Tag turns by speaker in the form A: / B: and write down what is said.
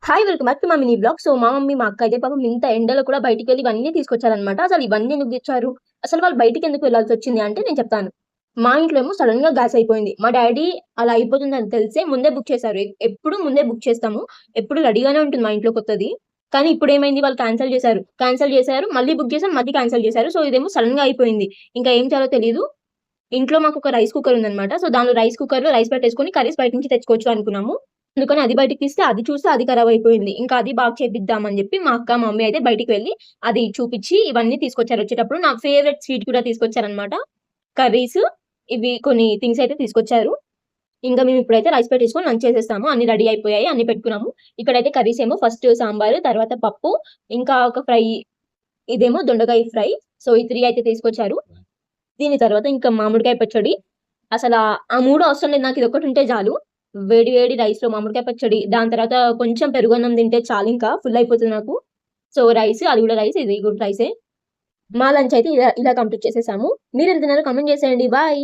A: Hi! Welcome back to మా mini blog. So, మా mummy, మా అక్క అయితే పాపం ఇంత ఎండలో కూడా బయటికెళ్ళి ఇవన్నీ తీసుకొచ్చారనమాట. అసలు ఇవన్నీ ఎందుకు తెచ్చారు? అసలు వాళ్ళు బయటికెందుకు వెళ్ళాల్సొచ్చింది అంటే నేను చెప్తాను. మా ఇంట్లో ఏమో సడెన్‌గా గ్యాస్ అయిపోయింది. మా డ్యాడీ అలా అయిపోతుందని తెలిసే ముందే బుక్ చేశారు. ఎప్పుడు ముందే బుక్ చేస్తాము. ఎప్పుడు రెడీగానే ఉంటుంది మా ఇంట్లో కొత్తది. కానీ ఇప్పుడేమైంది వాళ్ళు క్యాన్సెల్ చేశారు. క్యాన్సెల్ చేశారు. మళ్ళీ బుక్ చేసాం. మళ్ళీ క్యాన్సెల్ చేశారు. సో, ఇదేమో సడెన్‌గా అయిపోయింది. ఇంకా ఏం చేయాలో తెలీదు. ఇంట్లో మాకొక రైస్ కుక్కర్ ఉందనమాట. సో, దానిలో రైస్ కుక్కర్‌లో రైస్ పెట్టేసుకొని కర్రీస్ బయట నుంచి తెచ్చుకోవచ్చు అనుకున్నాము. అందుకని అది బయటికి తీస్తే అది చూస్తే అది ఖరాబ్ అయిపోయింది. ఇంకా అది బాగు చేపిద్దాం అని చెప్పి మా అక్క, మా మమ్మీ అయితే బయటికి వెళ్లి అది చూపిచ్చి ఇవన్నీ తీసుకొచ్చారు వచ్చేటప్పుడు. నా ఫేవరెట్ స్వీట్ కూడా తీసుకొచ్చారనమాట. కర్రీస్ ఇవి కొన్ని థింగ్స్ అయితే తీసుకొచ్చారు. ఇంకా మేము ఇప్పుడైతే రైస్ పెట్టేసుకొని లంచ్ చేసేసాము. అన్ని రెడీ అయిపోయాయి. అన్ని పెట్టుకున్నాము. ఇక్కడైతే కర్రీస్ ఏమో ఫస్ట్ సాంబారు, తర్వాత పప్పు, ఇంకా ఒక ఫ్రై ఇదేమో దొండకాయ ఫ్రై. సో, ఈ 3 అయితే తీసుకొచ్చారు. దీని తర్వాత ఇంకా మామిడికాయ పచ్చడి. అసలా ఆ 3 అవసరం లేదు. నాకిదొక్కటి ఉంటే చాలు. వేడి వేడి రైస్‌లో మామిడికాయ పచ్చడి, దాని తర్వాత కొంచెం పెరుగన్నం తింటే చాలింకా ఫుల్ అయిపోతది నాకు. సో, రైస్ అది కూడా రైస్, ఇది కూడా రైసే. మా లంచ్ అయితే ఇలా ఇలా కంప్లీట్ చేసేసాము. మీరేం తిన్నారో కామెంట్ చేసేయండి. బాయ్.